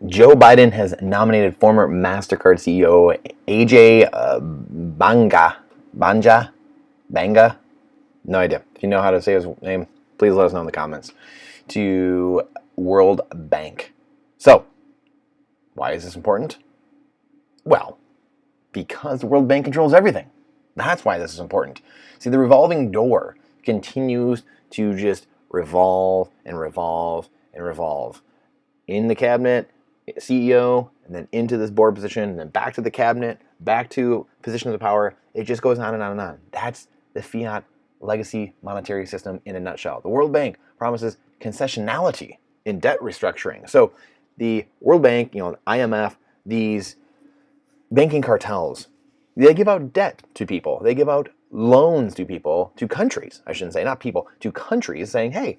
Joe Biden has nominated former MasterCard CEO AJ Banga. No idea. If you know how to say his name, please let us know in the comments. To World Bank. So, why is this important? Well, because the World Bank controls everything. That's why this is important. See, the revolving door continues to just revolve and revolve and revolve. In the cabinet, CEO, and then into this board position, and then back to the cabinet, back to positions of power. It just goes on and on and on. That's the fiat legacy monetary system in a nutshell. The World Bank promises concessionality in debt restructuring. So the World Bank, IMF, these banking cartels, they give out debt to people. They give out loans to people, to countries, I shouldn't say, not people, to countries, saying, hey,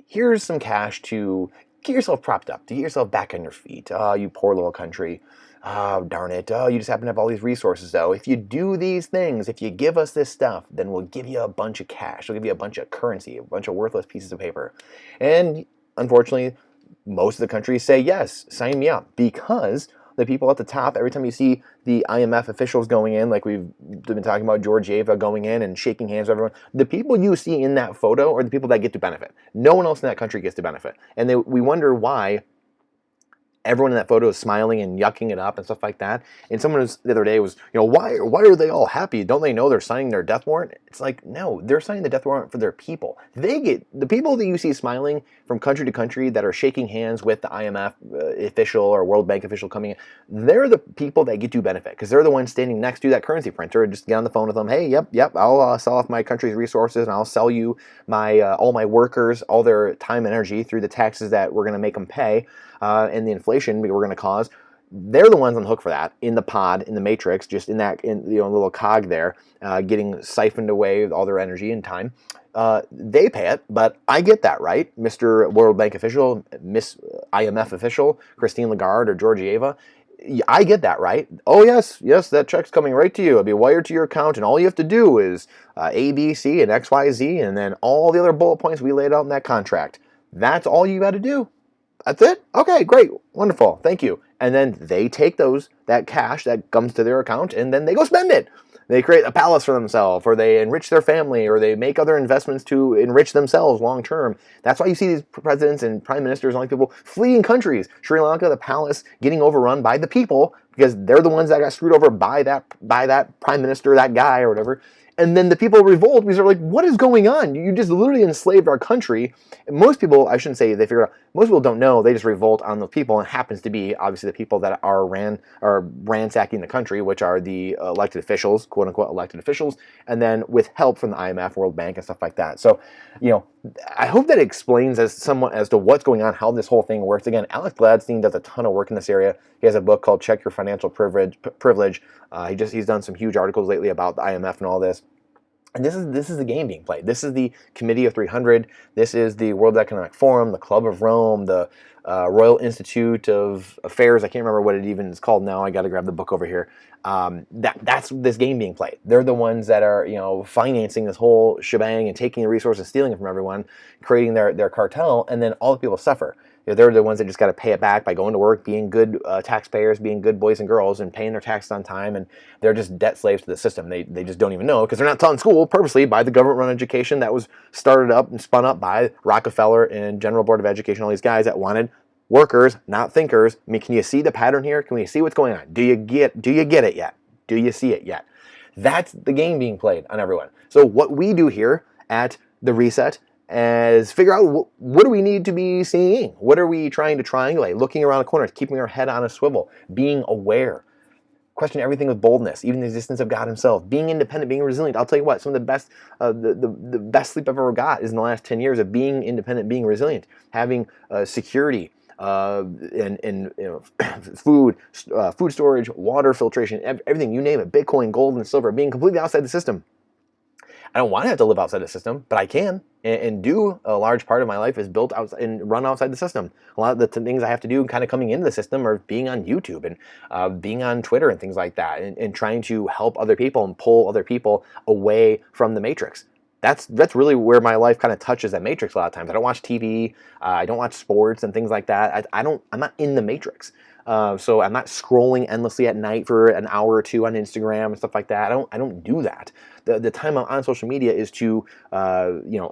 here's some cash to get yourself propped up, to get yourself back on your feet. Oh, you poor little country. Oh, darn it. Oh, you just happen to have all these resources, though. If you do these things, if you give us this stuff, then we'll give you a bunch of cash. We'll give you a bunch of currency, a bunch of worthless pieces of paper. And unfortunately, most of the countries say, yes, sign me up, because the people at the top, every time you see the IMF officials going in, like we've been talking about Georgieva going in and shaking hands with everyone, the people you see in that photo are the people that get to benefit. No one else in that country gets to benefit. And we wonder why everyone in that photo is smiling and yucking it up and stuff like that. And someone the other day was, why are they all happy? Don't they know they're signing their death warrant? It's like, no, they're signing the death warrant for their people. The people that you see smiling from country to country that are shaking hands with the IMF official or World Bank official coming in, they're the people that get to benefit, because they're the ones standing next to that currency printer and just get on the phone with them. Hey, yep, I'll sell off my country's resources, and I'll sell you my all my workers, all their time and energy through the taxes that we're going to make them pay. And the inflation we're going to cause. They're the ones on the hook for that, in the pod, in the matrix, just in little cog there, getting siphoned away with all their energy and time. They pay it, but I get that, right? Mr. World Bank official, Miss IMF official, Christine Lagarde or Georgieva, I get that, right? Oh, yes, that check's coming right to you. It'll be wired to your account, and all you have to do is A, B, C, and X, Y, Z, and then all the other bullet points we laid out in that contract. That's all you got to do. That's it? Okay, great, wonderful, thank you. And then they take that cash that comes to their account, and then they go spend it. They create a palace for themselves, or they enrich their family, or they make other investments to enrich themselves long term. That's why you see these presidents and prime ministers and all these people fleeing countries. Sri Lanka, the palace getting overrun by the people, because they're the ones that got screwed over by that prime minister, that guy or whatever. And then the people revolt because they're like, what is going on? You just literally enslaved our country. And most people, I shouldn't say they figure it out, most people don't know. They just revolt on the people, and it happens to be obviously the people that are ransacking the country, which are the elected officials, quote unquote elected officials, and then with help from the IMF, World Bank, and stuff like that. So, I hope that explains somewhat as to what's going on, how this whole thing works. Again, Alex Gladstein does a ton of work in this area. He has a book called Check Your Financial Privilege. He's done some huge articles lately about the IMF and all this. And this is the game being played. This is the Committee of 300. This is the World Economic Forum, the Club of Rome, the Royal Institute of Affairs. I can't remember what it even is called now. I got to grab the book over here. That's this game being played. They're the ones that are financing this whole shebang and taking the resources, stealing it from everyone, creating their cartel, and then all the people suffer. They're the ones that just got to pay it back by going to work, being good taxpayers, being good boys and girls, and paying their taxes on time. And they're just debt slaves to the system. They just don't even know, because they're not taught in school purposely by the government-run education that was started up and spun up by Rockefeller and General Board of Education, all these guys that wanted workers, not thinkers. I mean, can you see the pattern here? Can we see what's going on? Do you get it yet? Do you see it yet? That's the game being played on everyone. So what we do here at The Reset is figure out what do we need to be seeing? What are we trying to triangulate? Looking around the corners, keeping our head on a swivel, being aware, question everything with boldness, even the existence of God himself, being independent, being resilient. I'll tell you what, some of the best the best sleep I've ever got is in the last 10 years of being independent, being resilient, having security, and food storage, water filtration, everything, you name it, Bitcoin, gold, and silver, being completely outside the system. I don't want to have to live outside the system, but I can, and do. A large part of my life is built outside and run outside the system. A lot of the things I have to do kind of coming into the system are being on YouTube and being on Twitter and things like that, and trying to help other people and pull other people away from the matrix. That's really where my life kind of touches that matrix a lot of times. I don't watch TV, I don't watch sports and things like that. I'm not in the matrix. So I'm not scrolling endlessly at night for an hour or two on Instagram and stuff like that. I don't do that. The time I'm on social media is to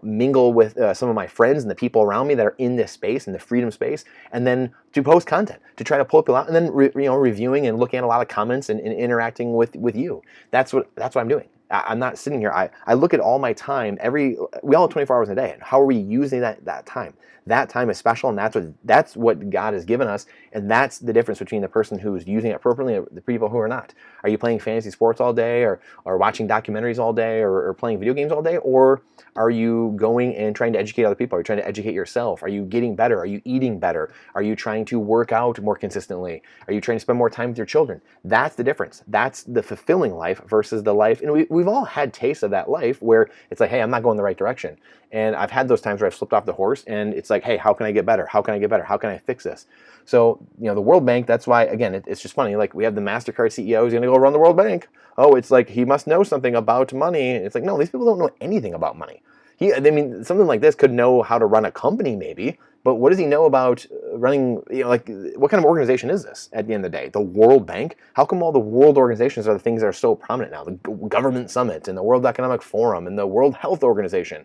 mingle with some of my friends and the people around me that are in this space, in the freedom space, and then to post content, to try to pull people out, and then reviewing and looking at a lot of comments and interacting with you. That's what I'm doing. I'm not sitting here. I look at all my time. We all have 24 hours a day. And how are we using that time? That time is special, and that's what God has given us, and that's the difference between the person who's using it appropriately and the people who are not. Are you playing fantasy sports all day, or watching documentaries all day, or playing video games all day, or are you going and trying to educate other people? Are you trying to educate yourself? Are you getting better? Are you eating better? Are you trying to work out more consistently? Are you trying to spend more time with your children? That's the difference. That's the fulfilling life versus the life, and we've all had tastes of that life where it's like, hey, I'm not going the right direction. And I've had those times where I've slipped off the horse, and it's like, hey, how can I get better? How can I get better? How can I fix this? So, the World Bank, that's why, again, it's just funny. Like, we have the MasterCard CEO who's going to go run the World Bank. Oh, it's like he must know something about money. It's like, no, these people don't know anything about money. Something like this could know how to run a company maybe, but what does he know about running, what kind of organization is this at the end of the day? The World Bank? How come all the world organizations are the things that are so prominent now? The Government Summit and the World Economic Forum and the World Health Organization.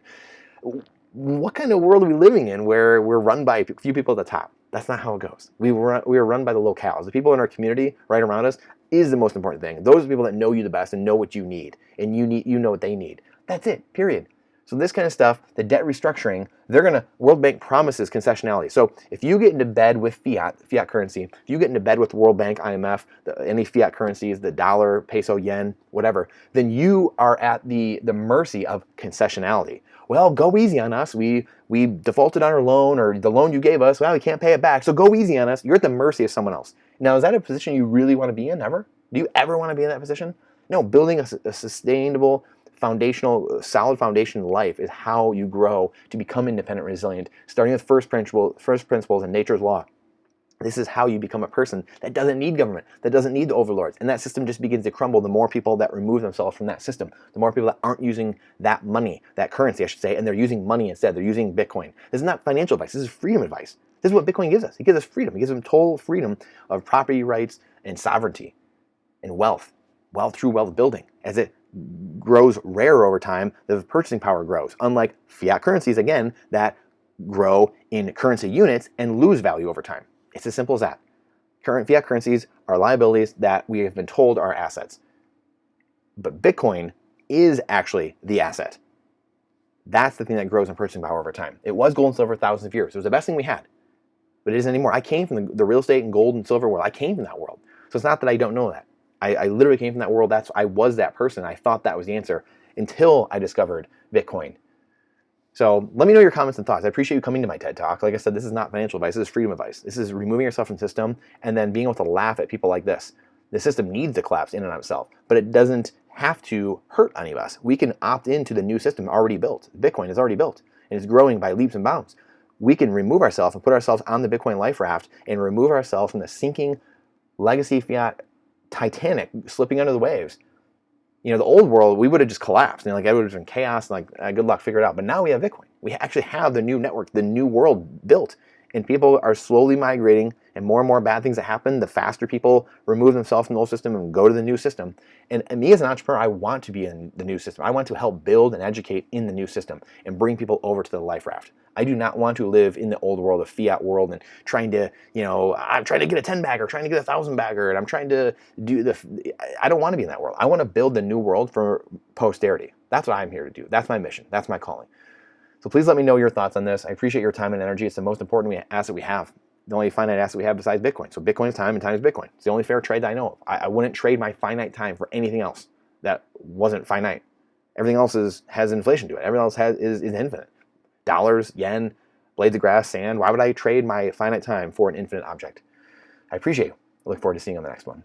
What kind of world are we living in where we're run by a few people at the top? That's not how it goes. We are run by the locales. The people in our community right around us is the most important thing. Those are the people that know you the best and know what you need, and you know what they need. That's it, period. So this kind of stuff, the debt restructuring, World Bank promises concessionality. So if you get into bed with fiat currency, if you get into bed with World Bank, IMF, any fiat currencies, the dollar, peso, yen, whatever, then you are at the mercy of concessionality. Well, go easy on us. We defaulted on our loan, or the loan you gave us, well, we can't pay it back, so go easy on us. You're at the mercy of someone else. Now, is that a position you really want to be in, ever? Do you ever want to be in that position? No, building a sustainable, solid foundation in life is how you grow to become independent, resilient, starting with first principles and nature's law. This is how you become a person that doesn't need government, that doesn't need the overlords. And that system just begins to crumble the more people that remove themselves from that system, the more people that aren't using that money, that currency, I should say, and they're using money instead. They're using Bitcoin. This is not financial advice. This is freedom advice. This is what Bitcoin gives us. It gives us freedom. It gives them total freedom of property rights and sovereignty and wealth through wealth building. As it grows rarer over time, the purchasing power grows. Unlike fiat currencies, again, that grow in currency units and lose value over time. It's as simple as that. Current fiat currencies are liabilities that we have been told are assets. But Bitcoin is actually the asset. That's the thing that grows in purchasing power over time. It was gold and silver thousands of years. It was the best thing we had. But it isn't anymore. I came from the real estate and gold and silver world. I came from that world. So it's not that I don't know that. I literally came from that world. I was that person. I thought that was the answer until I discovered Bitcoin. So let me know your comments and thoughts. I appreciate you coming to my TED Talk. Like I said, this is not financial advice. This is freedom advice. This is removing yourself from the system and then being able to laugh at people like this. The system needs to collapse in and of itself, but it doesn't have to hurt any of us. We can opt into the new system already built. Bitcoin is already built, and it's growing by leaps and bounds. We can remove ourselves and put ourselves on the Bitcoin life raft and remove ourselves from the sinking legacy fiat Titanic slipping under the waves. The old world, we would have just collapsed. It would have been chaos, and good luck, figure it out. But now we have Bitcoin. We actually have the new network, the new world built. And people are slowly migrating, and more bad things that happen, the faster people remove themselves from the old system and go to the new system. And me as an entrepreneur, I want to be in the new system. I want to help build and educate in the new system and bring people over to the life raft. I do not want to live in the old world, the fiat world, and trying to, I'm trying to get a 10-bagger, trying to get a 1,000-bagger, and I'm trying to do I don't want to be in that world. I want to build the new world for posterity. That's what I'm here to do. That's my mission. That's my calling. So please let me know your thoughts on this. I appreciate your time and energy. It's the most important asset we have. The only finite asset we have besides Bitcoin. So Bitcoin is time, and time is Bitcoin. It's the only fair trade that I know of. I wouldn't trade my finite time for anything else that wasn't finite. Everything else has inflation to it. Everything else is infinite. Dollars, yen, blades of grass, sand. Why would I trade my finite time for an infinite object? I appreciate you. I look forward to seeing you on the next one.